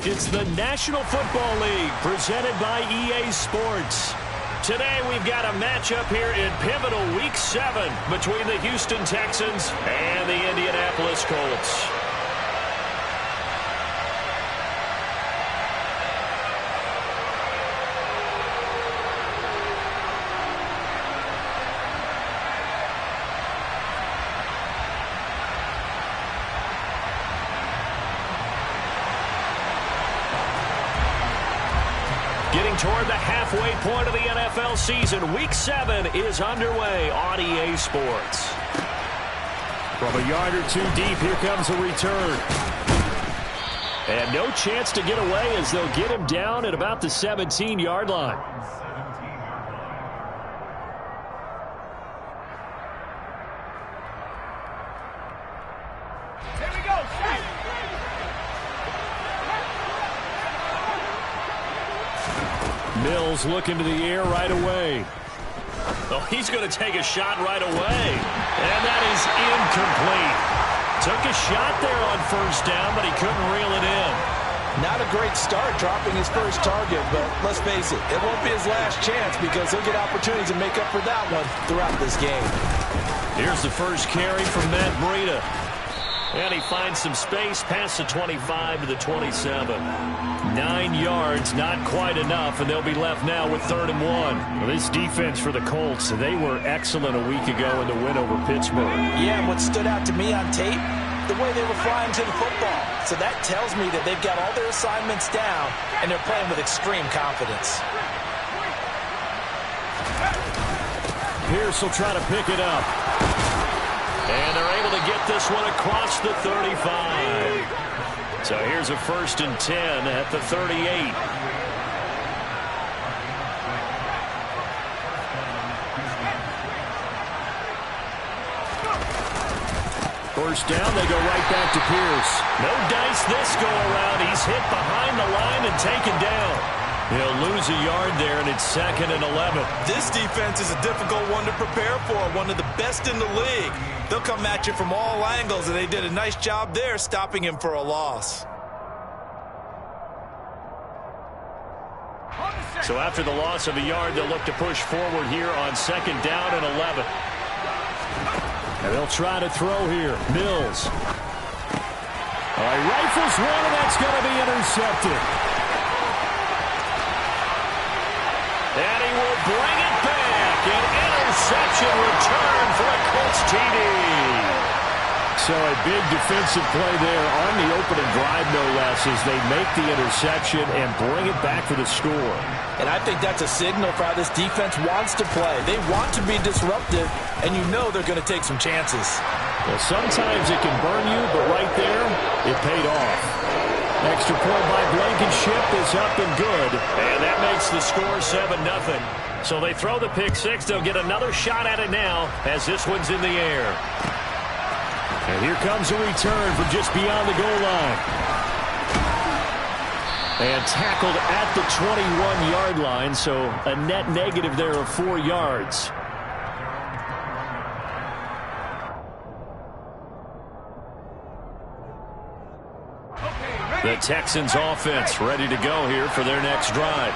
It's the National Football League presented by EA Sports. Today we've got a matchup here in pivotal Week 7 between the Houston Texans and the Indianapolis Colts. Getting toward the halfway point of the NFL season, Week 7 is underway on EA Sports. From a yard or two deep, here comes a return. And no chance to get away as they'll get him down at about the 17-yard line. Mills looking to the air right away. Oh, he's going to take a shot right away. And that is incomplete. Took a shot there on first down, but he couldn't reel it in. Not a great start dropping his first target, but let's face it, it won't be his last chance because he'll get opportunities to make up for that one throughout this game. Here's the first carry from Matt Breida. And he finds some space past the 25 to the 27. 9 yards, not quite enough, and they'll be left now with 3rd and 1. Well, this defense for the Colts, they were excellent a week ago in the win over Pittsburgh. Yeah, and what stood out to me on tape, the way they were flying to the football. So that tells me that they've got all their assignments down, and they're playing with extreme confidence. Pierce will try to pick it up. And they're able to get this one across the 35. So here's a 1st and 10 at the 38. First down, they go right back to Pierce. No dice this go around. He's hit behind the line and taken down. He'll lose a yard there, and it's 2nd and 11. This defense is a difficult one to prepare for, one of the best in the league. They'll come at you from all angles, and they did a nice job there stopping him for a loss. So after the loss of a yard, they'll look to push forward here on 2nd down and 11. And they'll try to throw here. Mills. All right, rifles one, and that's going to be intercepted. And he will bring it back. An interception return for a Colts TD. So a big defensive play there on the opening drive, no less, as they make the interception and bring it back for the score. And I think that's a signal for how this defense wants to play. They want to be disruptive, and you know they're going to take some chances. Well, sometimes it can burn you, but right there, it paid off. Extra point by Blankenship is up and good. And that makes the score 7-0. So they throw the pick six. They'll get another shot at it now as this one's in the air. And here comes a return from just beyond the goal line. And tackled at the 21-yard line, so a net negative there of 4 yards. The Texans offense ready to go here for their next drive.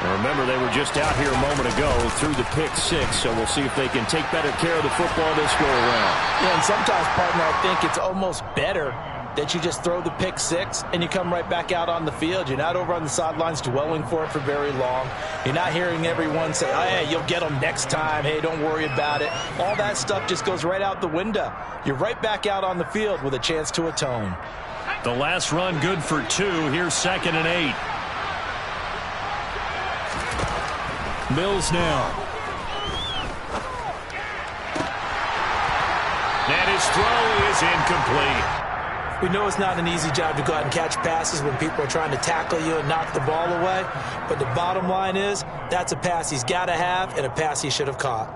And remember, they were just out here a moment ago through the pick six, so we'll see if they can take better care of the football this go around. Yeah, and sometimes, partner, I think it's almost better that you just throw the pick six and you come right back out on the field. You're not over on the sidelines dwelling for it for very long. You're not hearing everyone say, oh, hey, you'll get them next time. Hey, don't worry about it. All that stuff just goes right out the window. You're right back out on the field with a chance to atone. The last run good for 2. Here's 2nd and 8. Mills now. And his throw is incomplete. We know it's not an easy job to go out and catch passes when people are trying to tackle you and knock the ball away. But the bottom line is, that's a pass he's got to have and a pass he should have caught.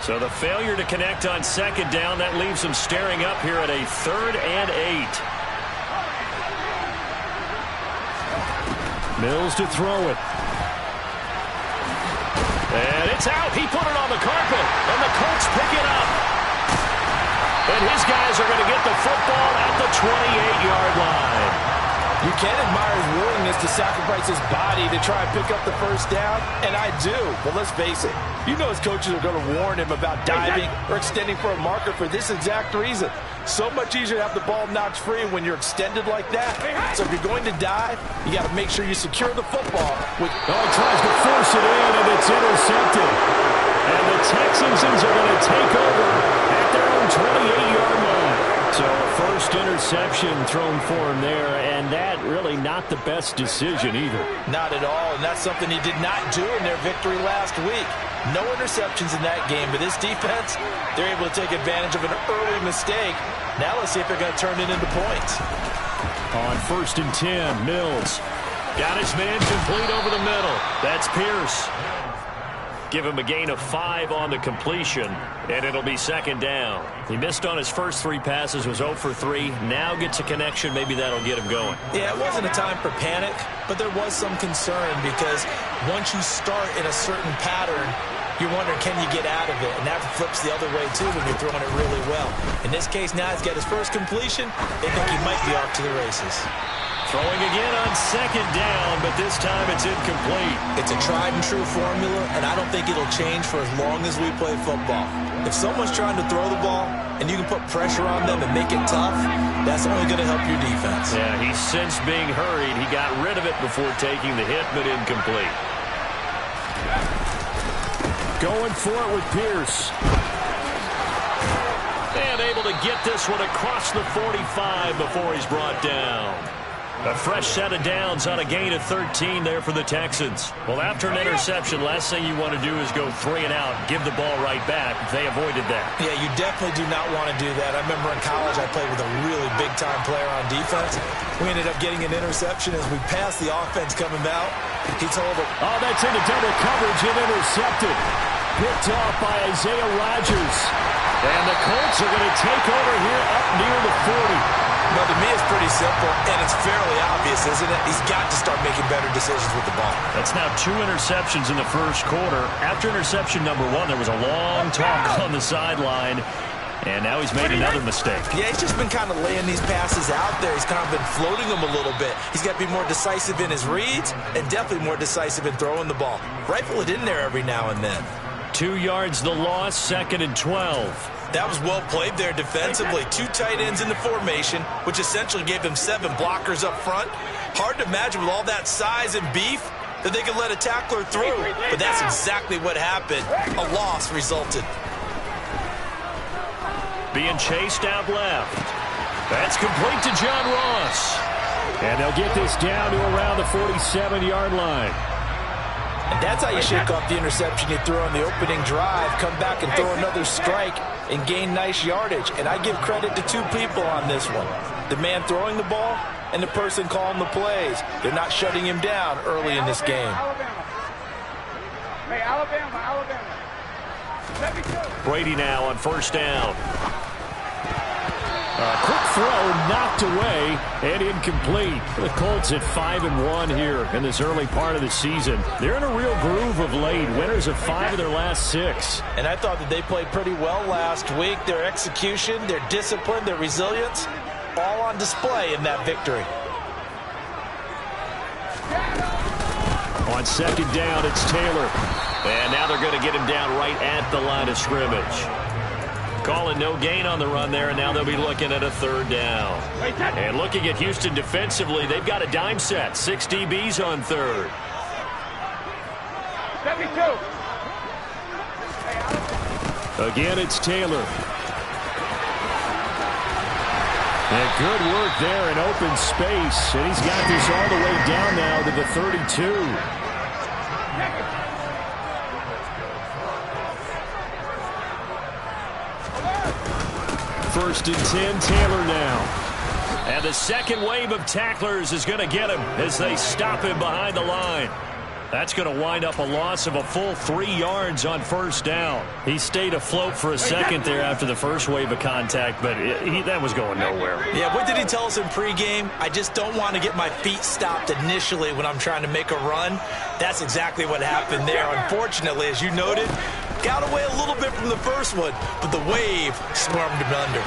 So the failure to connect on 2nd down, that leaves them staring up here at a 3rd and 8. Mills to throw it. And it's out. He put it on the carpet, and the Colts pick it up. And his guys are going to get the football at the 28-yard line. You can admire his willingness to sacrifice his body to try and pick up the first down, and I do. But let's face it, you know his coaches are going to warn him about diving or extending for a marker for this exact reason. So much easier to have the ball knocked free when you're extended like that. So if you're going to dive, you got to make sure you secure the football. He tries to force it in, and it's intercepted. And the Texans are going to take over at their own 28-yard line. So first interception thrown for him there, and that really not the best decision either. Not at all, and that's something he did not do in their victory last week. No interceptions in that game, but this defense, they're able to take advantage of an early mistake. Now let's see if they're going to turn it into points. On 1st and 10, Mills got his man complete over the middle. That's Pierce. Give him a gain of 5 on the completion, and it'll be 2nd down. He missed on his first 3 passes, was 0 for 3. Now gets a connection. Maybe that'll get him going. Yeah, it wasn't a time for panic, but there was some concern because once you start in a certain pattern, you're wondering, can you get out of it? And that flips the other way, too, when you're throwing it really well. In this case, now he's got his first completion. They think he might be off to the races. Throwing again on 2nd down, but this time it's incomplete. It's a tried-and-true formula, and I don't think it'll change for as long as we play football. If someone's trying to throw the ball and you can put pressure on them and make it tough, that's only going to help your defense. Yeah, he's since being hurried. He got rid of it before taking the hit, but incomplete. Going for it with Pierce. And able to get this one across the 45 before he's brought down. A fresh set of downs on a gain of 13 there for the Texans. Well, after an interception, last thing you want to do is go 3 and out, give the ball right back. They avoided that. Yeah, you definitely do not want to do that. I remember in college I played with a really big-time player on defense. We ended up getting an interception as we passed the offense coming out. He told him, oh, that's into double coverage and intercepted. Picked off by Isaiah Rodgers. And the Colts are going to take over here up near the 40. Well, to me, it's pretty simple, and it's fairly obvious, isn't it? He's got to start making better decisions with the ball. That's now 2 interceptions in the first quarter. After interception number 1, there was a long talk on the sideline, and now he's made another mistake. Yeah, he's just been kind of laying these passes out there. He's kind of been floating them a little bit. He's got to be more decisive in his reads and definitely more decisive in throwing the ball. Rifle it in there every now and then. 2 yards the loss, 2nd and 12. That was well played there defensively. 2 tight ends in the formation, which essentially gave them 7 blockers up front. Hard to imagine with all that size and beef that they could let a tackler through. But that's exactly what happened. A loss resulted. Being chased out left. That's complete to John Ross. And they'll get this down to around the 47-yard line. And that's how you shake off the interception you threw on the opening drive, come back and throw another strike and gain nice yardage. And I give credit to 2 people on this one. The man throwing the ball and the person calling the plays. They're not shutting him down early in this game. Brady now on 1st down. Quick throw knocked away and incomplete. The Colts at 5-1 here in this early part of the season. They're in a real groove of late. Winners of 5 of their last 6. And I thought that they played pretty well last week. Their execution, their discipline, their resilience, all on display in that victory. On 2nd down, it's Taylor. And now they're going to get him down right at the line of scrimmage. Calling no gain on the run there, and now they'll be looking at a 3rd down. And looking at Houston defensively, they've got a dime set. 6 DBs on 3rd. Again, it's Taylor. And good work there in open space. And he's got this all the way down now to the 32. 1st and 10, Taylor now. And the second wave of tacklers is going to get him as they stop him behind the line. That's going to wind up a loss of a full 3 yards on first down. He stayed afloat for a second there after the first wave of contact, but that was going nowhere. Yeah, what did he tell us in pregame? I just don't want to get my feet stopped initially when I'm trying to make a run. That's exactly what happened there. Unfortunately, as you noted, got away a little bit from the first one, but the wave swarmed him under.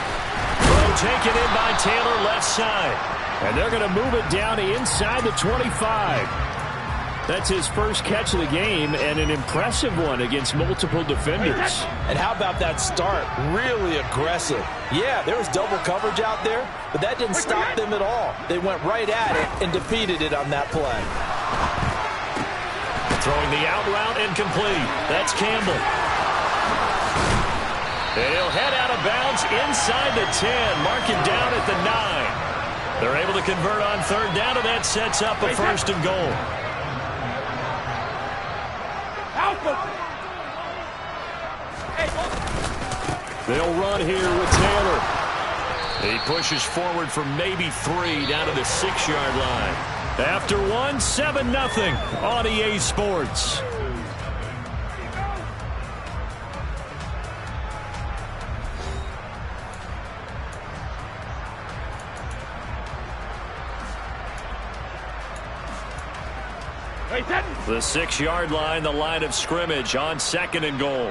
Throw taken in by Taylor left side. And they're going to move it down inside the 25. That's his first catch of the game, and an impressive one against multiple defenders. And how about that start? Really aggressive. Yeah, there was double coverage out there, but that didn't stop them at all. They went right at it and defeated it on that play. Throwing the out route incomplete. That's Campbell. He'll head out of bounds inside the 10. Mark it down at the 9. They're able to convert on third down, and that sets up a first and goal. They'll run here with Taylor. He pushes forward for maybe 3 down to the 6-yard line. After one, 7-0 on EA Sports. The 6-yard line, the line of scrimmage on second and goal.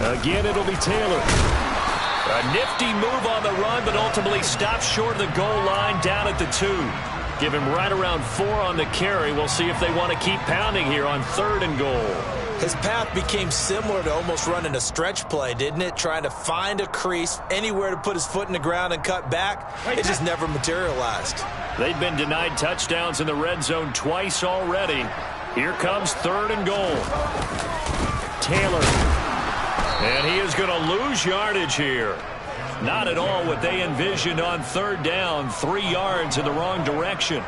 Again, it'll be Taylor. A nifty move on the run, but ultimately stops short of the goal line down at the 2. Give him right around 4 on the carry. We'll see if they want to keep pounding here on third and goal. His path became similar to almost running a stretch play, didn't it? Trying to find a crease, anywhere to put his foot in the ground and cut back. It just never materialized. They've been denied touchdowns in the red zone twice already. Here comes third and goal. Taylor. And he is going to lose yardage here. Not at all what they envisioned on third down. 3 yards in the wrong direction.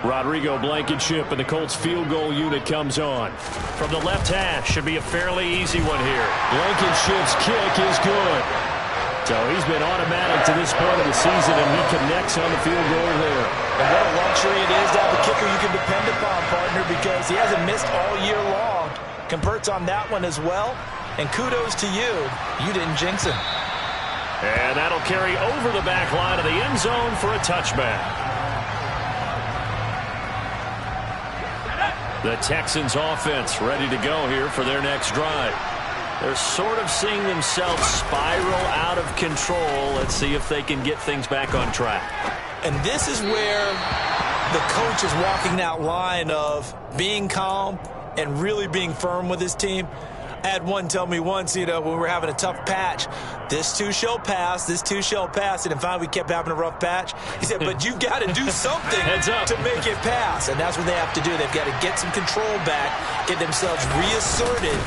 Rodrigo Blankenship and the Colts field goal unit comes on. From the left hash, should be a fairly easy one here. Blankenship's kick is good. So he's been automatic to this point of the season, and he connects on the field goal there. And what a luxury it is to have a kicker you can depend upon, partner, because he hasn't missed all year long. Converts on that one as well. And kudos to you. You didn't jinx him. And that'll carry over the back line of the end zone for a touchback. The Texans offense ready to go here for their next drive. They're sort of seeing themselves spiral out of control. Let's see if they can get things back on track. And this is where the coach is walking that line of being calm and really being firm with his team. I had one tell me once, when we were having a tough patch, this too shall pass, this too shall pass. And finally we kept having a rough patch. He said, but you've got to do something to make it pass. And that's what they have to do. They've got to get some control back, get themselves reasserted,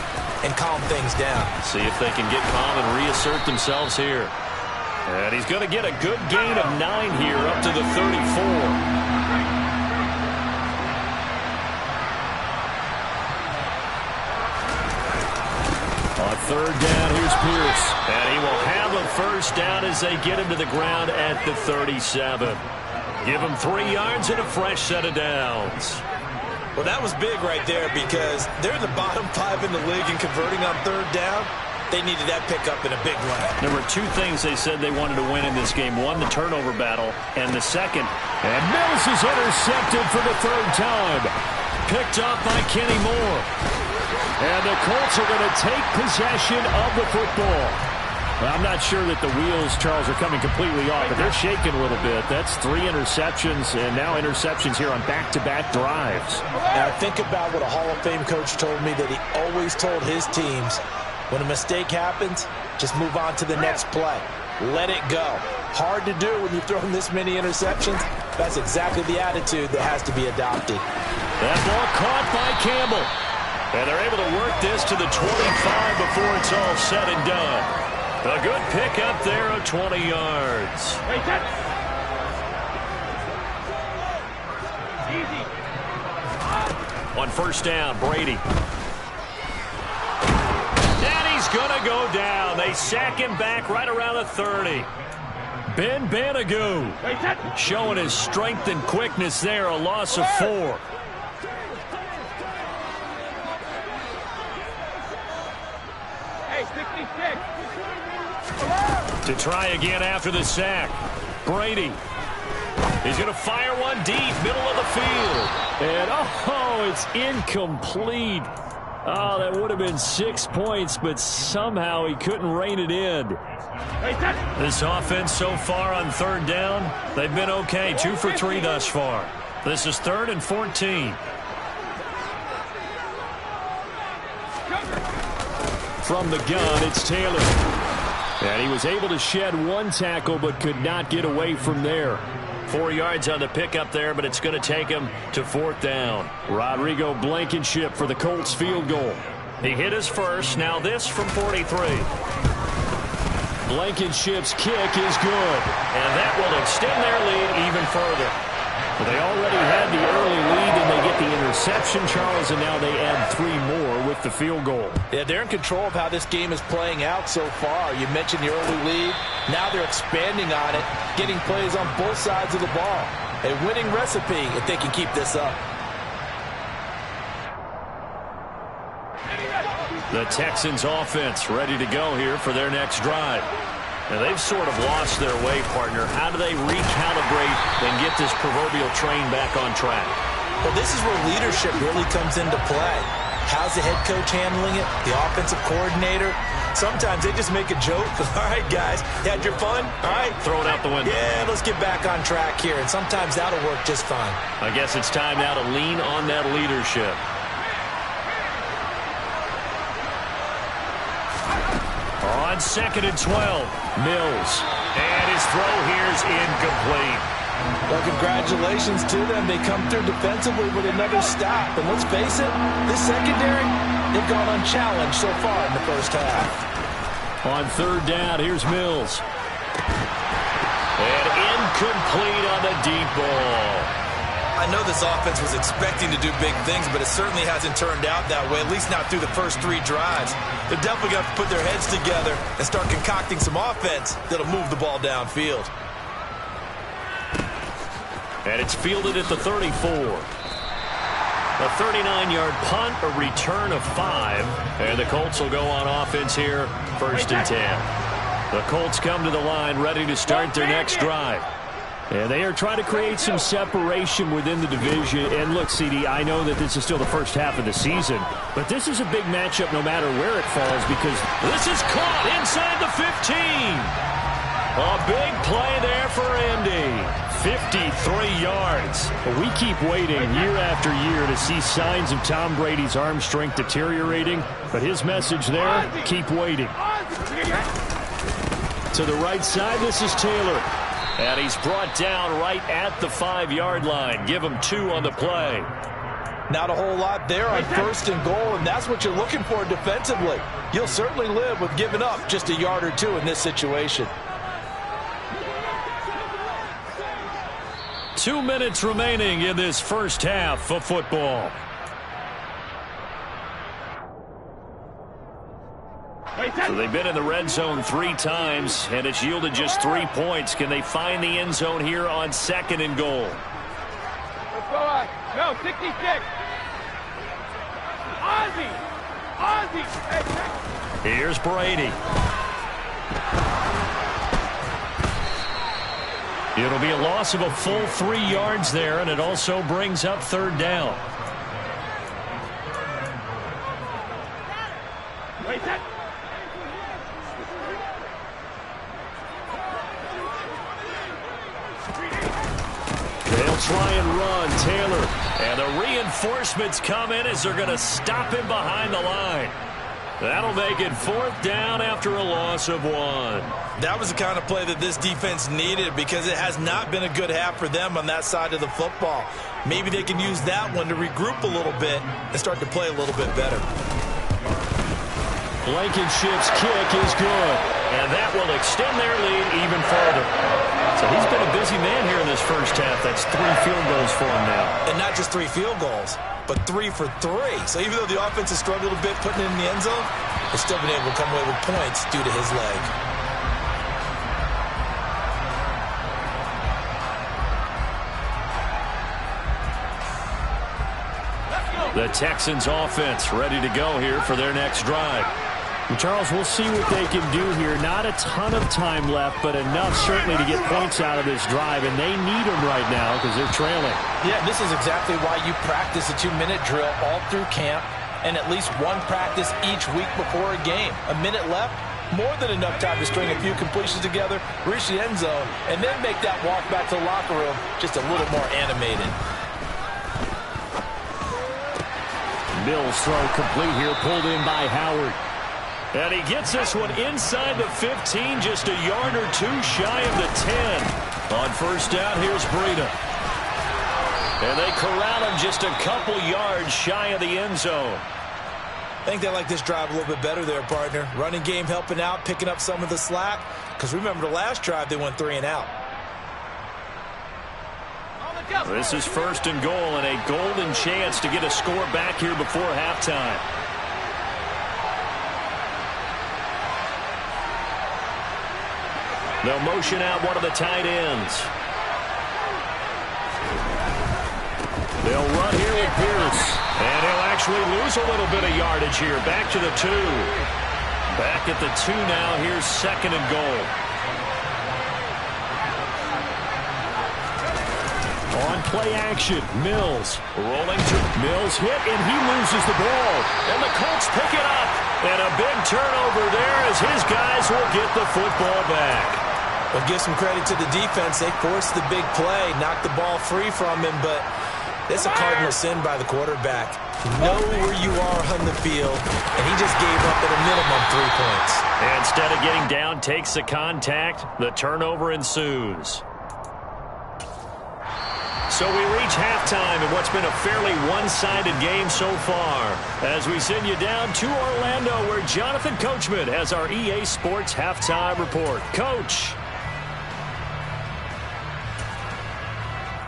and calm things down. See if they can get calm and reassert themselves here. And he's going to get a good gain of 9 here up to the 34. On third down, here's Pierce. And he will have a first down as they get him to the ground at the 37. Give him 3 yards and a fresh set of downs. Well, that was big right there because they're in the bottom 5 in the league in converting on third down. They needed that pickup in a big way. There were 2 things they said they wanted to win in this game. One, the turnover battle, and the second. And Mills is intercepted for the 3rd time. Picked up by Kenny Moore. And the Colts are going to take possession of the football. Well, I'm not sure that the wheels, Charles, are coming completely off, but they're shaking a little bit. That's 3 interceptions, and now interceptions here on back-to-back drives. And I think about what a Hall of Fame coach told me that he always told his teams, when a mistake happens, just move on to the next play. Let it go. Hard to do when you've thrown this many interceptions. That's exactly the attitude that has to be adopted. That ball caught by Campbell. And they're able to work this to the 25 before it's all said and done. A good pick up there of 20 yards. On first down, Brady. And he's going to go down. They sack him back right around the 30. Ben Banagoo showing his strength and quickness there, a loss of 4. To try again after the sack. Brady. He's going to fire one deep, middle of the field. And, oh, it's incomplete. Oh, that would have been 6 points, but somehow he couldn't rein it in. This offense so far on 3rd down, they've been okay. 2 for 3 thus far. This is 3rd and 14. From the gun, it's Taylor. And he was able to shed 1 tackle but could not get away from there. 4 yards on the pickup there, but it's going to take him to 4th down. Rodrigo Blankenship for the Colts field goal. He hit his first, now this from 43. Blankenship's kick is good, and that will extend their lead even further. They already had the early lead, and they get the interception, Charles, and now they add 3 more with the field goal. Yeah, they're in control of how this game is playing out so far. You mentioned the early lead. Now they're expanding on it, getting plays on both sides of the ball. A winning recipe if they can keep this up. The Texans offense ready to go here for their next drive. Now, they've sort of lost their way, partner. How do they recalibrate and get this proverbial train back on track? Well, this is where leadership really comes into play. How's the head coach handling it? The offensive coordinator? Sometimes they just make a joke. All right, guys, you had your fun? All right. Throw it out the window. Yeah, let's get back on track here. And sometimes that'll work just fine. I guess it's time now to lean on that leadership. On 2nd and 12, Mills. And his throw here's incomplete. Well, congratulations to them. They come through defensively with another stop. And let's face it, this secondary, they've gone unchallenged so far in the first half. On 3rd down, here's Mills. And incomplete on the deep ball. I know this offense was expecting to do big things, but it certainly hasn't turned out that way, at least not through the first 3 drives. They're definitely going to have to put their heads together and start concocting some offense that'll move the ball downfield. And it's fielded at the 34. A 39-yard punt, a return of 5. And the Colts will go on offense here, 1st and 10. The Colts come to the line ready to start their next drive. And they are trying to create some separation within the division. And look, CD, I know that this is still the first half of the season, but this is a big matchup no matter where it falls because this is caught inside the 15. A big play there for Indy. 53 yards. We keep waiting year after year to see signs of Tom Brady's arm strength deteriorating, but his message there, keep waiting. To the right side, this is Taylor. And he's brought down right at the 5-yard line. Give him 2 on the play. Not a whole lot there on 1st and goal, and that's what you're looking for defensively. You'll certainly live with giving up just a yard or 2 in this situation. 2 minutes remaining in this first half of football. So they've been in the red zone 3 times, and it's yielded just 3 points. Can they find the end zone here on 2nd and goal? Let's go, no, 66. Ozzie. Hey, here's Brady. It'll be a loss of a full 3 yards there, and it also brings up 3rd down. Wait, that. They'll try and run, Taylor. And the reinforcements come in as they're going to stop him behind the line. That'll make it 4th down after a loss of 1. That was the kind of play that this defense needed because it has not been a good half for them on that side of the football. Maybe they can use that one to regroup a little bit and start to play a little bit better. Blankenship's kick is good, and that will extend their lead even further. So he's been a busy man here in this first half. That's 3 field goals for him now. And not just 3 field goals, but 3 for 3. So even though the offense has struggled a bit putting it in the end zone, they've still been able to come away with points due to his leg. The Texans offense ready to go here for their next drive. Charles, we'll see what they can do here. Not a ton of time left, but enough certainly to get points out of this drive, and they need them right now because they're trailing. Yeah, this is exactly why you practice a 2-minute drill all through camp and at least one practice each week before a game. A minute left, more than enough time to string a few completions together, reach the end zone, and then make that walk back to the locker room just a little more animated. Mills throw complete here, pulled in by Howard. And he gets this one inside the 15, just a yard or two shy of the 10. On first down, here's Breida. And they corral him just a couple yards shy of the end zone. I think they like this drive a little bit better there, partner. Running game helping out, picking up some of the slack. Because remember the last drive, they went 3 and out. This is first and goal and a golden chance to get a score back here before halftime. They'll motion out one of the tight ends. They'll run here with Pierce. And he'll actually lose a little bit of yardage here. Back to the 2. Back at the 2 now. Here's second and goal. On play action, Mills. Rolling to Mills hit, and he loses the ball. And the Colts pick it up. And a big turnover there as his guys will get the football back. Well, give some credit to the defense. They forced the big play, knocked the ball free from him, but it's a cardinal sin by the quarterback. Know where you are on the field, and he just gave up at a minimum 3 points. And instead of getting down, takes the contact. The turnover ensues. So we reach halftime in what's been a fairly one-sided game so far. As we send you down to Orlando, where Jonathan Coachman has our EA Sports Halftime Report. Coach.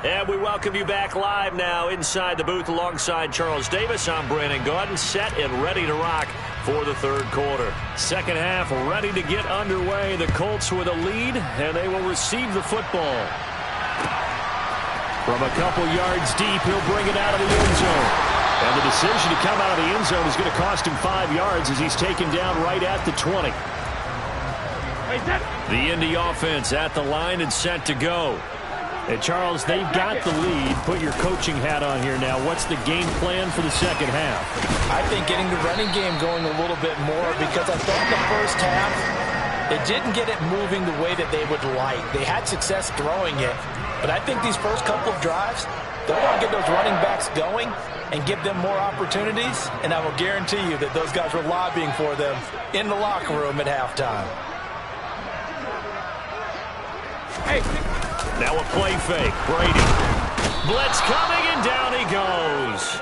And we welcome you back live now inside the booth alongside Charles Davis. I'm Brandon Gaudin, set and ready to rock for the third quarter. Second half ready to get underway. The Colts with a lead, and they will receive the football. From a couple yards deep, he'll bring it out of the end zone. And the decision to come out of the end zone is going to cost him 5 yards as he's taken down right at the 20. The Indy offense at the line and set to go. And Charles, they've got the lead. Put your coaching hat on here now. What's the game plan for the second half? I think getting the running game going a little bit more, because I thought the first half, they didn't get it moving the way that they would like. They had success throwing it, but I think these first couple of drives, they're going to get those running backs going and give them more opportunities, and I will guarantee you that those guys were lobbying for them in the locker room at halftime. Hey. Now a play fake. Brady. Blitz coming, and down he goes.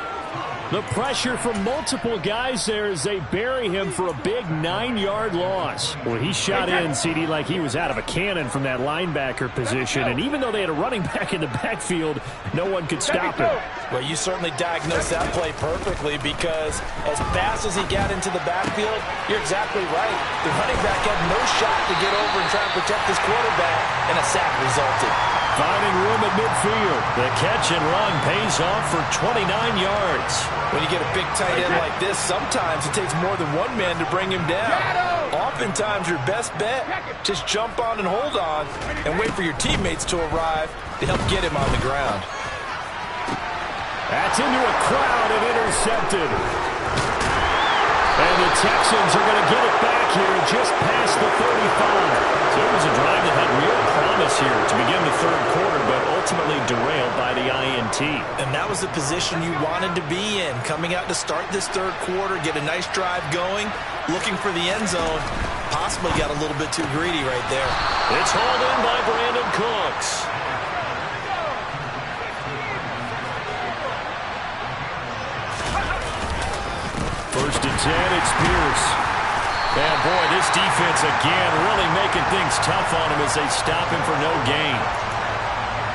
The pressure from multiple guys there as they bury him for a big 9-yard loss. Well, he shot in, CD, like he was out of a cannon from that linebacker position. And even though they had a running back in the backfield, no one could stop him. Well, you certainly diagnosed that play perfectly, because as fast as he got into the backfield, you're exactly right. The running back had no shot to get over and try and protect his quarterback, and a sack resulted. Finding room at midfield. The catch and run pays off for 29 yards. When you get a big tight end like this, sometimes it takes more than one man to bring him down. Oftentimes, your best bet, just jump on and hold on and wait for your teammates to arrive to help get him on the ground. That's into a crowd and intercepted. And the Texans are going to get it back here just past the 35. So it was a drive that had real promise here to begin the third quarter, but ultimately derailed by the INT. And that was the position you wanted to be in, coming out to start this third quarter, get a nice drive going, looking for the end zone. Possibly got a little bit too greedy right there. It's hauled in by Brandon Cooks. First and 10, it's Pierce. And boy, this defense again really making things tough on him as they stop him for no gain.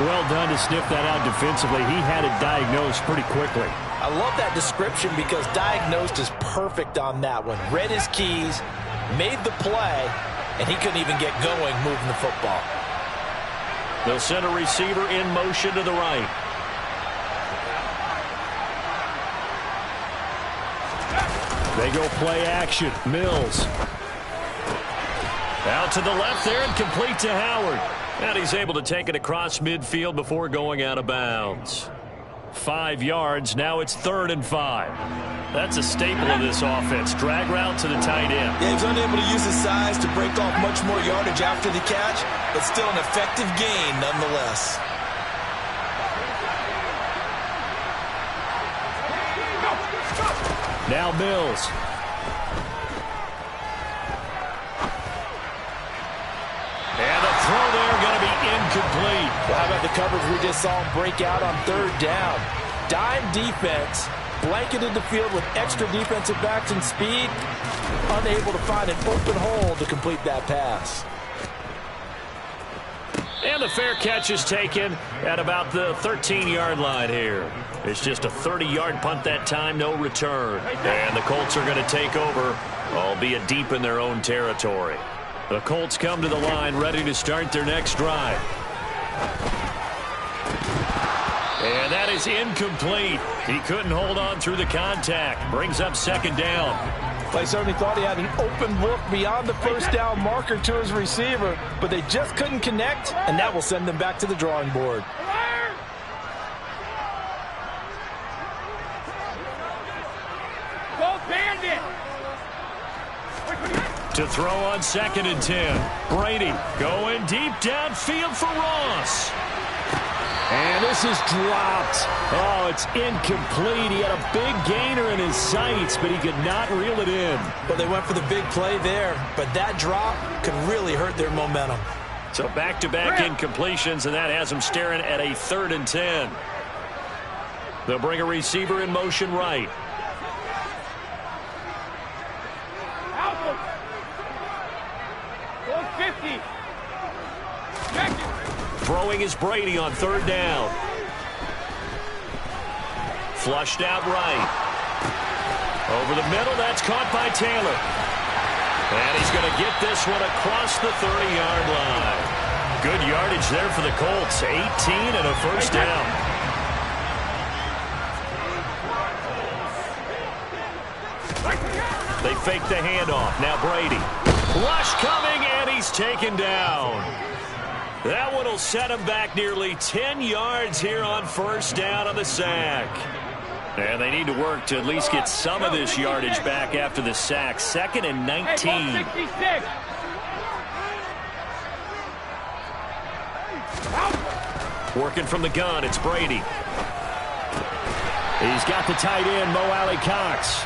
Well done to sniff that out defensively. He had it diagnosed pretty quickly. I love that description, because diagnosed is perfect on that one. Read his keys, made the play, and he couldn't even get going moving the football. They'll send a receiver in motion to the right. They go play action. Mills. Out to the left there and complete to Howard. And he's able to take it across midfield before going out of bounds. 5 yards. Now it's 3rd and 5. That's a staple of this offense. Drag route to the tight end. Yeah, he was unable to use his size to break off much more yardage after the catch, but still an effective gain nonetheless. Now Mills. And the throw there going to be incomplete. Well, how about the coverage we just saw him break out on 3rd down? Dime defense, blanketed the field with extra defensive backs and speed, unable to find an open hole to complete that pass. And the fair catch is taken at about the 13-yard line here. It's just a 30-yard punt that time, no return. And the Colts are going to take over, albeit deep in their own territory. The Colts come to the line ready to start their next drive. And that is incomplete. He couldn't hold on through the contact. Brings up 2nd down. They certainly thought he had an open look beyond the 1st down marker to his receiver, but they just couldn't connect, and that will send them back to the drawing board. Go Bandit! To throw on 2nd and 10. Brady going deep downfield for Ross. And this is dropped. Oh, it's incomplete. He had a big gainer in his sights, but he could not reel it in. Well, they went for the big play there, but that drop could really hurt their momentum. So back-to-back incompletions, and that has them staring at a 3rd and 10. They'll bring a receiver in motion right. Go 50! Check it! Throwing is Brady on 3rd down. Flushed out right. Over the middle, that's caught by Taylor. And he's going to get this one across the 30-yard line. Good yardage there for the Colts. 18 and a 1st down. They fake the handoff. Now Brady. Rush coming, and he's taken down. That one will set him back nearly 10 yards here on 1st down on the sack. And they need to work to at least get some of this yardage back after the sack. 2nd and 19. Working from the gun, it's Brady. He's got the tight end, Mo Alley-Cox.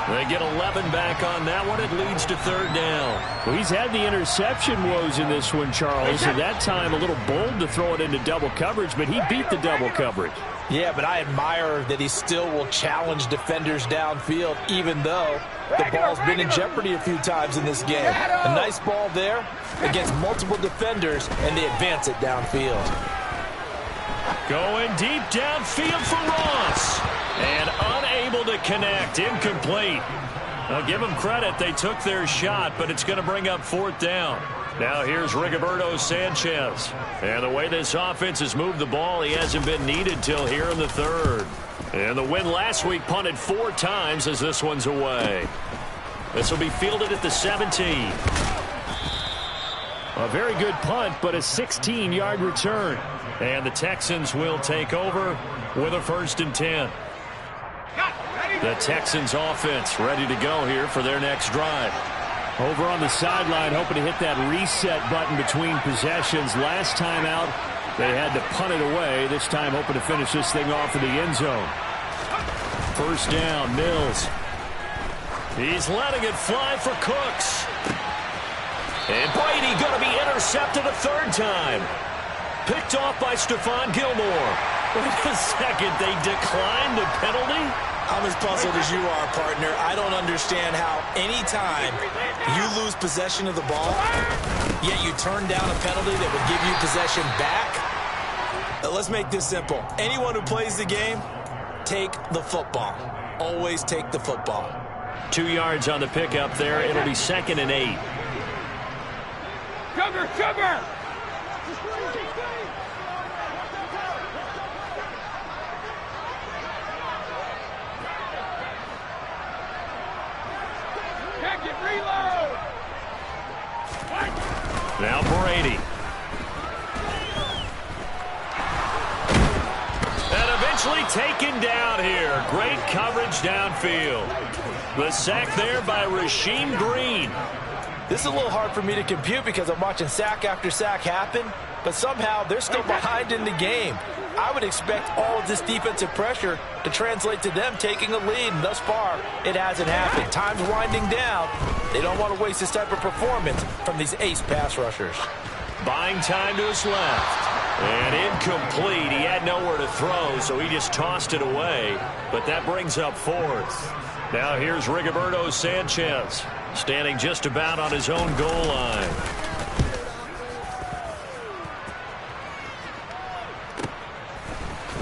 They get 11 back on that one. It leads to 3rd down. Well, he's had the interception woes in this one, Charles. At that time, a little bold to throw it into double coverage, but he beat the double coverage. Yeah, but I admire that he still will challenge defenders downfield, even though the ball's been in jeopardy a few times in this game. A nice ball there against multiple defenders, and they advance it downfield. Going deep downfield for Ross. And unable to connect. Incomplete. I'll give them credit. They took their shot, but it's going to bring up 4th down. Now here's Rigoberto Sanchez. And the way this offense has moved the ball, he hasn't been needed till here in the 3rd. And the win last week punted 4 times as this one's away. This will be fielded at the 17. A very good punt, but a 16-yard return. And the Texans will take over with a 1st and 10. The Texans offense ready to go here for their next drive. Over on the sideline, hoping to hit that reset button between possessions. Last time out, they had to punt it away. This time hoping to finish this thing off in the end zone. 1st down, Mills. He's letting it fly for Cooks. And Brady going to be intercepted a 3rd time. Picked off by Stephon Gilmore. Wait a second, they declined the penalty? I'm as puzzled as you are, partner. I don't understand how any time you lose possession of the ball, yet you turn down a penalty that would give you possession back. Let's make this simple. Anyone who plays the game, take the football. Always take the football. 2 yards on the pickup there. It'll be 2nd and 8. Sugar! Now Brady. And eventually taken down here. Great coverage downfield. The sack there by Rasheem Green. This is a little hard for me to compute because I'm watching sack after sack happen, but somehow they're still behind in the game. I would expect all of this defensive pressure to translate to them taking a lead, and thus far, it hasn't happened. Time's winding down. They don't want to waste this type of performance from these ace pass rushers. Buying time to his left. And incomplete. He had nowhere to throw, so he just tossed it away. But that brings up fourth. Now here's Rigoberto Sanchez, standing just about on his own goal line.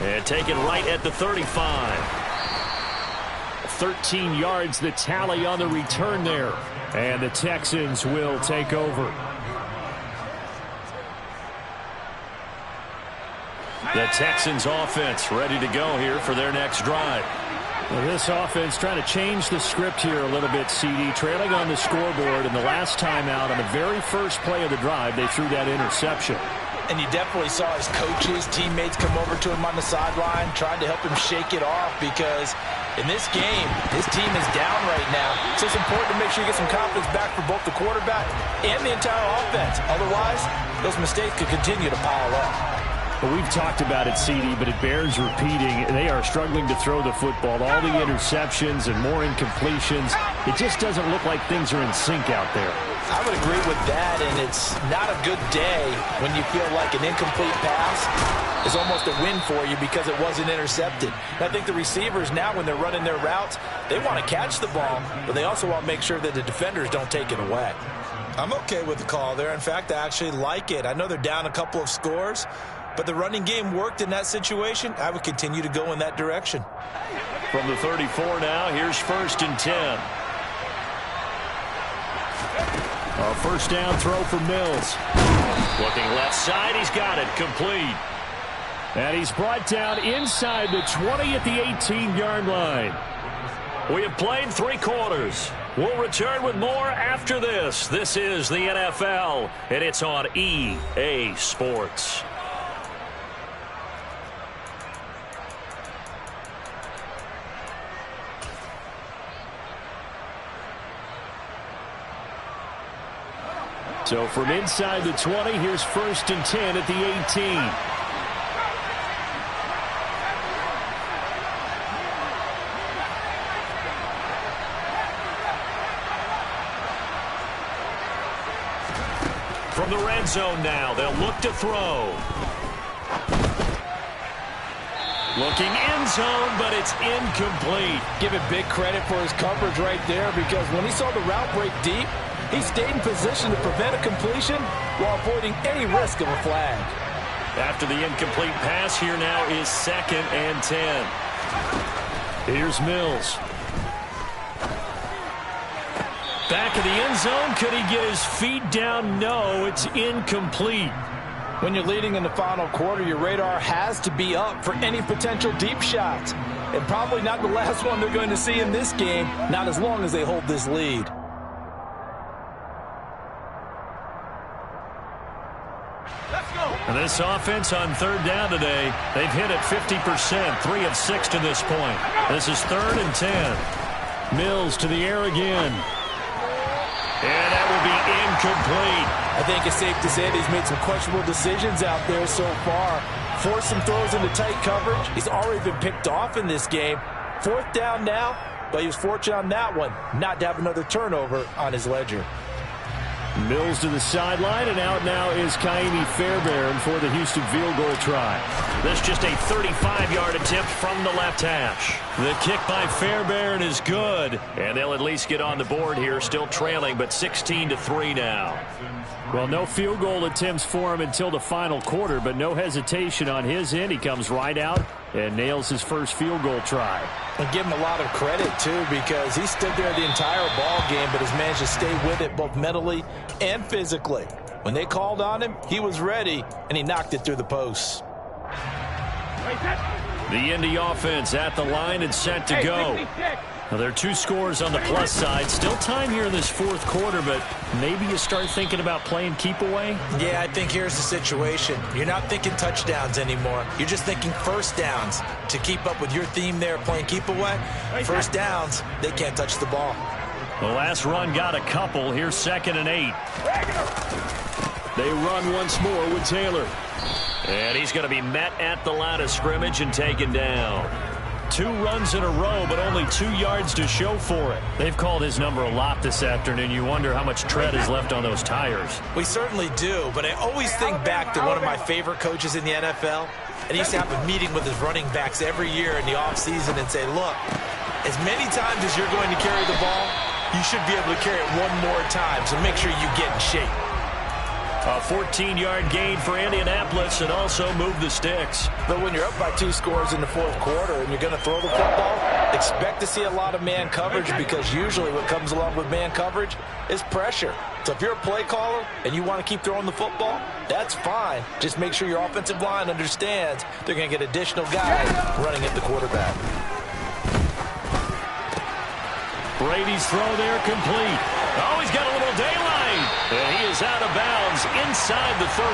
And taken right at the 35. 13 yards the tally on the return there. And the Texans will take over. The Texans offense ready to go here for their next drive. Well, this offense trying to change the script here a little bit, CD. Trailing on the scoreboard, and the last time out on the very first play of the drive, they threw that interception. And you definitely saw his coaches, teammates come over to him on the sideline, trying to help him shake it off because in this game, his team is down right now. So it's important to make sure you get some confidence back for both the quarterback and the entire offense. Otherwise, those mistakes could continue to pile up. Well, we've talked about it, CD, but it bears repeating. They are struggling to throw the football. All the interceptions and more incompletions. It just doesn't look like things are in sync out there. I would agree with that, and it's not a good day when you feel like an incomplete pass is almost a win for you because it wasn't intercepted. And I think the receivers now, when they're running their routes, they want to catch the ball, but they also want to make sure that the defenders don't take it away. I'm okay with the call there. In fact, I actually like it. I know they're down a couple of scores, but the running game worked in that situation. I would continue to go in that direction. From the 34 now, here's 1st and 10. A first down throw for Mills. Looking left side, he's got it, complete. And he's brought down inside the 20 at the 18-yard line. We have played 3 quarters. We'll return with more after this. This is the NFL, and it's on EA Sports. So from inside the 20, here's 1st and 10 at the 18. From the red zone now, they'll look to throw. Looking end zone, but it's incomplete. Give it big credit for his coverage right there because when he saw the route break deep, he stayed in position to prevent a completion while avoiding any risk of a flag. After the incomplete pass, here now is 2nd and 10. Here's Mills. Back of the end zone. Could he get his feet down? No, it's incomplete. When you're leading in the final quarter, your radar has to be up for any potential deep shots. And probably not the last one they're going to see in this game, not as long as they hold this lead. And this offense on 3rd down today, they've hit it 50%, 3 of 6 to this point. This is 3rd and 10. Mills to the air again. And that will be incomplete. I think it's safe to say that he's made some questionable decisions out there so far. Forced some throws into tight coverage. He's already been picked off in this game. 4th down now, but he was fortunate on that one not to have another turnover on his ledger. Mills to the sideline, and out now is Kaimi Fairbairn for the Houston field goal try. That's just a 35-yard attempt from the left hash. The kick by Fairbairn is good, and they'll at least get on the board here, still trailing, but 16-3 now. Well, no field goal attempts for him until the final quarter, but no hesitation on his end. He comes right out and nails his first field goal try. And give him a lot of credit, too, because he stood there the entire ball game, but has managed to stay with it both mentally and physically. When they called on him, he was ready, and he knocked it through the posts. The Indy offense at the line and set to go. Well, there are 2 scores on the plus side. Still time here in this fourth quarter, but maybe you start thinking about playing keep away? Yeah, I think here's the situation. You're not thinking touchdowns anymore. You're just thinking first downs. To keep up with your theme there, playing keep away, first downs, they can't touch the ball. The last run got a couple. Here's 2nd and 8. They run once more with Taylor. And he's going to be met at the line of scrimmage and taken down. 2 runs in a row, but only 2 yards to show for it. They've called his number a lot this afternoon. You wonder how much tread is left on those tires. We certainly do, but I always think back to one of my favorite coaches in the NFL. And he used to have a meeting with his running backs every year in the offseason and say, look, as many times as you're going to carry the ball, you should be able to carry it one more time, so make sure you get in shape. A 14-yard gain for Indianapolis and also move the sticks. But when you're up by 2 scores in the fourth quarter and you're going to throw the football, expect to see a lot of man coverage, because usually what comes along with man coverage is pressure. So if you're a play caller and you want to keep throwing the football, that's fine. Just make sure your offensive line understands they're going to get additional guys running at the quarterback. Brady's throw there complete. Oh, he's got a little daylight. And he is out of bounds inside the 35.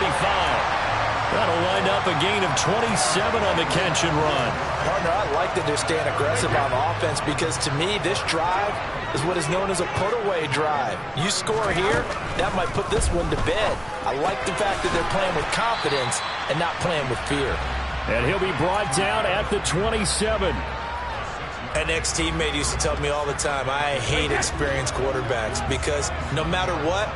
That'll wind up a gain of 27 on the catch and run. Partner, I like that they're staying aggressive on offense, because to me, this drive is what is known as a put-away drive. You score here, that might put this one to bed. I like the fact that they're playing with confidence and not playing with fear. And he'll be brought down at the 27. An ex-teammate used to tell me all the time, I hate experienced quarterbacks, because no matter what,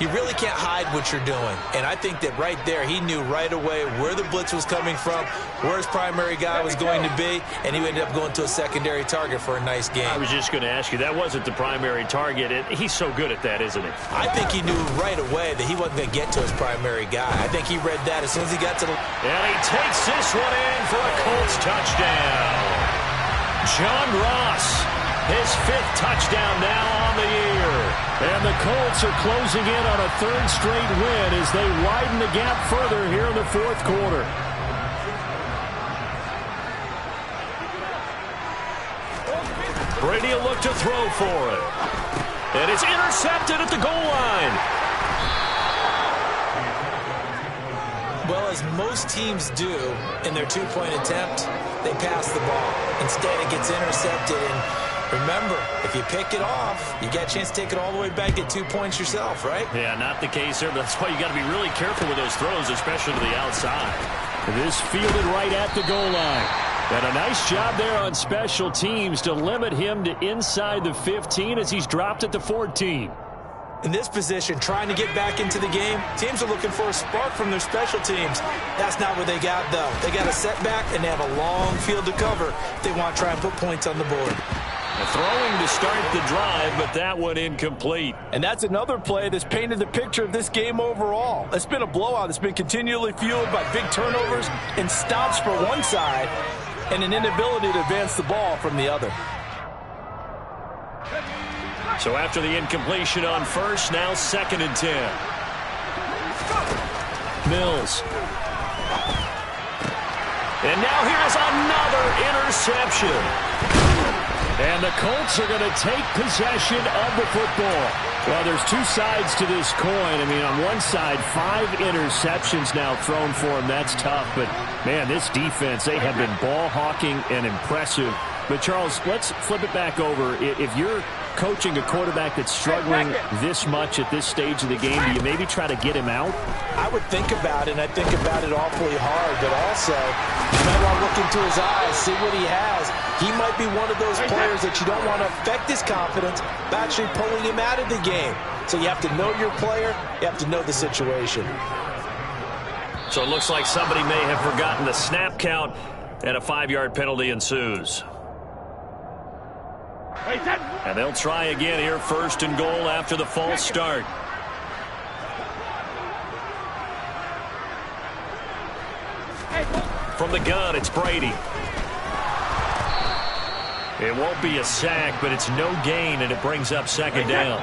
you really can't hide what you're doing. And I think that right there, he knew right away where the blitz was coming from, where his primary guy was going to be, and he ended up going to a secondary target for a nice game. I was just going to ask you, that wasn't the primary target. He's so good at that, isn't he? I think he knew right away that he wasn't going to get to his primary guy. I think he read that as soon as he got to the... And he takes this one in for a Colts touchdown. John Ross, his 5th touchdown now on the year. And the Colts are closing in on a 3rd straight win as they widen the gap further here in the fourth quarter. Brady will look to throw for it. And it's intercepted at the goal line. Well, as most teams do in their 2-point attempt, they pass the ball. Instead, it gets intercepted. And remember, if you pick it off, you got a chance to take it all the way back, get 2 points yourself, right? Yeah, not the case there, but that's why you got to be really careful with those throws, especially to the outside. This fielded right at the goal line. And a nice job there on special teams to limit him to inside the 15 as he's dropped at the 14. In this position, trying to get back into the game, teams are looking for a spark from their special teams. That's not what they got, though. They got a setback, and they have a long field to cover if they want to try and put points on the board. Throwing to start the drive, but that one incomplete. And that's another play that's painted the picture of this game overall. It's been a blowout. It's been continually fueled by big turnovers and stops for one side and an inability to advance the ball from the other. So after the incompletion on first, now 2nd and 10. Mills. And now here's another interception. And the Colts are going to take possession of the football. Well, there's 2 sides to this coin. I mean, on one side, 5 interceptions now thrown for him. That's tough. But, man, this defense, they have been ball hawking and impressive. But, Charles, let's flip it back over. If you're coaching a quarterback that's struggling this much at this stage of the game, do you maybe try to get him out? I would think about it, and I think about it awfully hard. But also, you might want to look into his eyes, see what he has. He might be one of those players that you don't want to affect his confidence by actually pulling him out of the game. So you have to know your player. You have to know the situation. So it looks like somebody may have forgotten the snap count, and a 5-yard penalty ensues. And they'll try again here, 1st and goal after the false start. From the gun, it's Brady. It won't be a sack, but it's no gain, and it brings up 2nd down.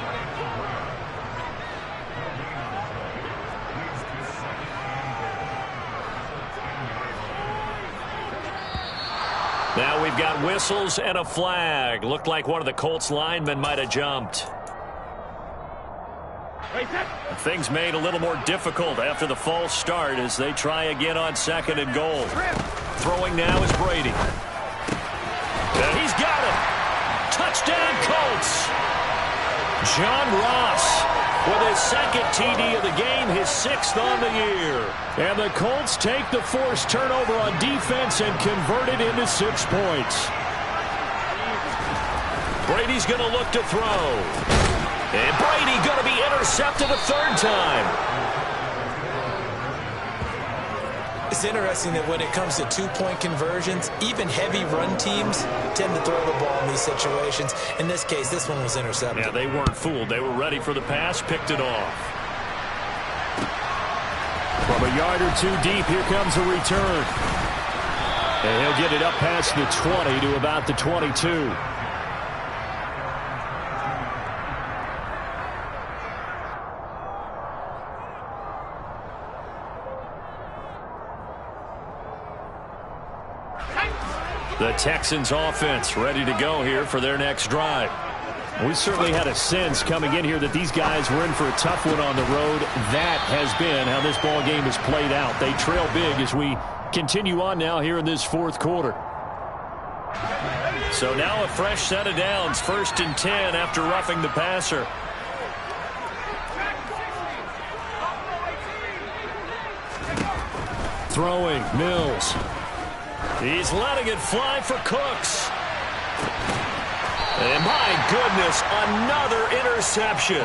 Now we've got whistles and a flag. Looked like one of the Colts linemen might have jumped. Things made a little more difficult after the false start as they try again on 2nd and goal. Throwing now is Brady. And he's got him. Touchdown Colts. John Ross with his 2nd TD of the game, his 6th on the year. And the Colts take the forced turnover on defense and convert it into 6 points. Brady's going to look to throw. And Brady going to be intercepted a 3rd time. It's interesting that when it comes to 2-point conversions, even heavy run teams tend to throw the ball in these situations. In this case, this one was intercepted. Yeah, they weren't fooled. They were ready for the pass, picked it off. From a yard or 2 deep, here comes a return. And he'll get it up past the 20 to about the 22. The Texans offense ready to go here for their next drive. We certainly had a sense coming in here that these guys were in for a tough one on the road. That has been how this ball game has played out. They trail big as we continue on now here in this 4th quarter. So now a fresh set of downs. 1st and 10 after roughing the passer. Throwing, Mills. He's letting it fly for Cooks. And my goodness, another interception.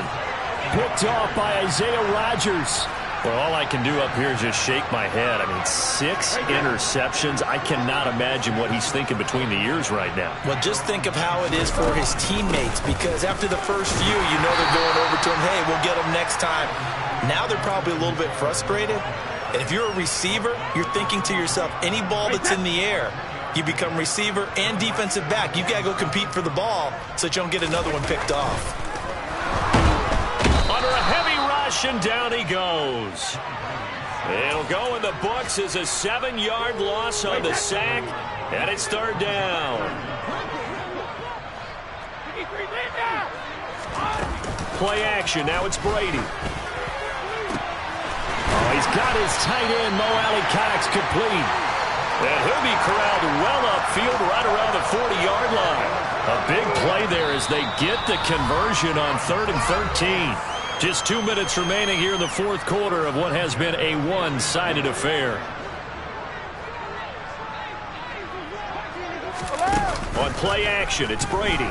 Picked off by Isaiah Rodgers. Well, all I can do up here is just shake my head. I mean, 6 interceptions. I cannot imagine what he's thinking between the ears right now. Well, just think of how it is for his teammates, because after the first few, you know they're going over to him, hey, we'll get him next time. Now they're probably a little bit frustrated. And if you're a receiver, you're thinking to yourself, any ball that's in the air, you become receiver and defensive back. You've got to go compete for the ball so that you don't get another one picked off. Under a heavy rush, and down he goes. It'll go in the books as a 7-yard loss on the sack, and it's 3rd down. Play action. Now it's Brady. Oh, he's got his tight end, Mo Alley-Cox, complete. And he'll be corralled well upfield right around the 40-yard line. A big play there as they get the conversion on 3rd and 13. Just 2 minutes remaining here in the 4th quarter of what has been a one-sided affair. On play action, it's Brady.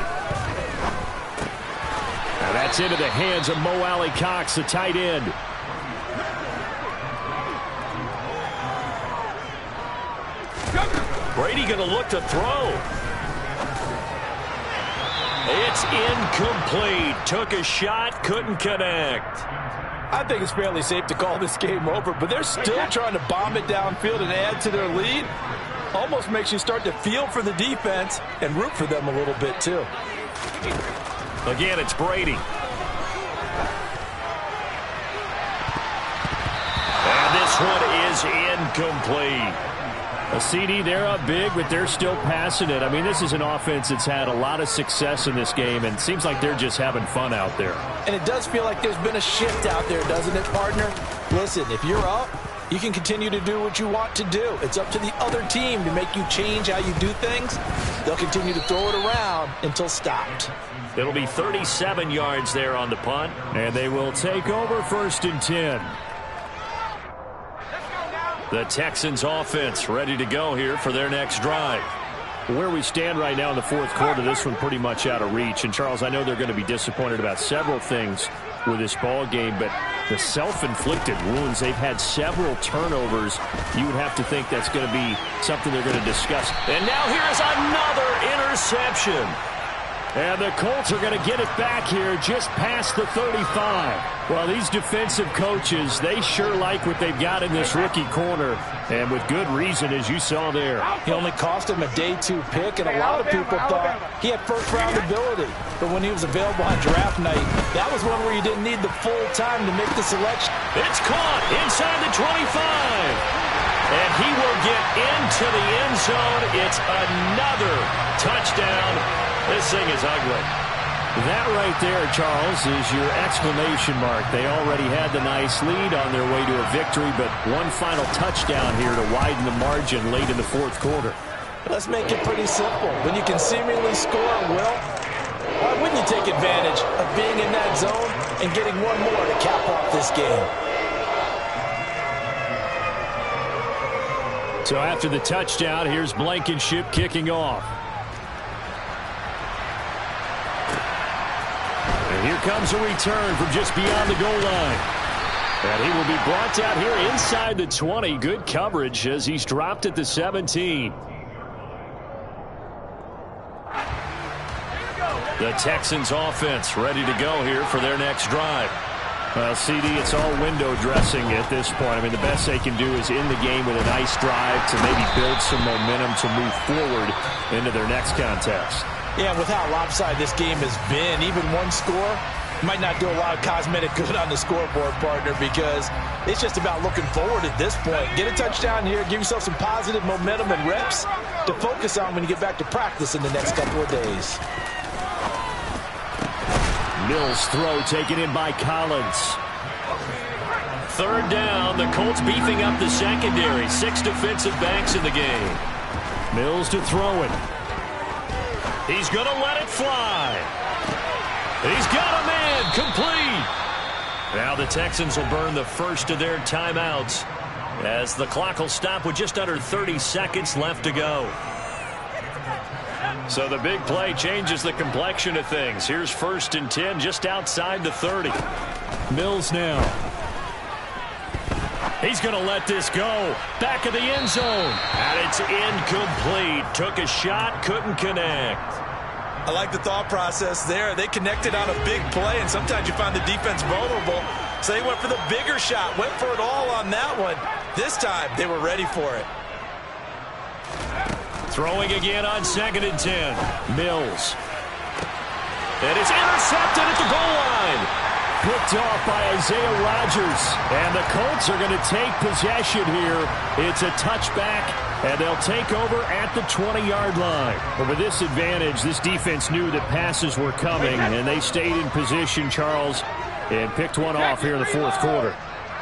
Now that's into the hands of Mo Alley-Cox, the tight end. Brady going to look to throw. It's incomplete. Took a shot, couldn't connect. I think it's fairly safe to call this game over, but they're still trying to bomb it downfield and add to their lead. Almost makes you start to feel for the defense and root for them a little bit, too. Again, it's Brady. And this one is incomplete. A CD, they're up big, but they're still passing it. I mean, this is an offense that's had a lot of success in this game, and it seems like they're just having fun out there. And it does feel like there's been a shift out there, doesn't it, partner? Listen, if you're up, you can continue to do what you want to do. It's up to the other team to make you change how you do things. They'll continue to throw it around until stopped. It'll be 37 yards there on the punt, and they will take over 1st and 10. The Texans offense ready to go here for their next drive. Where we stand right now in the 4th quarter, this one pretty much out of reach. And, Charles, I know they're going to be disappointed about several things with this ball game, but the self-inflicted wounds, they've had several turnovers. You would have to think that's going to be something they're going to discuss. And now here's another interception. And the Colts are going to get it back here just past the 35. Well, these defensive coaches, they sure like what they've got in this rookie corner, and with good reason, as you saw there. He only cost him a day 2 pick, and a lot of people thought he had first-round ability. But when he was available on draft night, that was one where you didn't need the full time to make the selection. It's caught inside the 25. And he will get into the end zone. It's another touchdown. This thing is ugly. That right there, Charles, is your exclamation mark. They already had the nice lead on their way to a victory, but one final touchdown here to widen the margin late in the fourth quarter. Let's make it pretty simple. When you can seemingly score, Will, why wouldn't you take advantage of being in that zone and getting one more to cap off this game? So after the touchdown, here's Blankenship kicking off. And here comes a return from just beyond the goal line. And he will be brought down here inside the 20. Good coverage as he's dropped at the 17. The Texans offense ready to go here for their next drive. Well, CD, it's all window dressing at this point. I mean, the best they can do is in the game with a nice drive to maybe build some momentum to move forward into their next contest. Yeah, with how lopsided this game has been, even one score might not do a lot of cosmetic good on the scoreboard, partner, because it's just about looking forward at this point. Get a touchdown here, give yourself some positive momentum and reps to focus on when you get back to practice in the next couple of days. Mills' throw taken in by Collins. Third down, the Colts beefing up the secondary. 6 defensive backs in the game. Mills to throw it. He's going to let it fly. He's got a man, complete. Now the Texans will burn the first of their timeouts as the clock will stop with just under 30 seconds left to go. So the big play changes the complexion of things. Here's 1st and 10 just outside the 30. Mills now. He's going to let this go. Back of the end zone. And it's incomplete. Took a shot, couldn't connect. I like the thought process there. They connected on a big play, and sometimes you find the defense vulnerable. So they went for the bigger shot, went for it all on that one. This time, they were ready for it. Throwing again on 2nd and 10. Mills. And it's intercepted at the goal line. Picked off by Isaiah Rodgers. And the Colts are going to take possession here. It's a touchback, and they'll take over at the 20-yard line. But with this advantage, this defense knew that passes were coming, and they stayed in position, Charles, and picked one off here in the fourth quarter.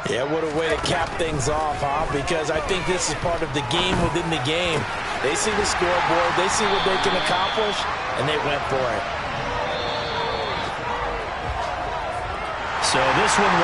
Yeah, what a way to cap things off, huh? Because I think this is part of the game within the game. They see the scoreboard, they see what they can accomplish, and they went for it. So this one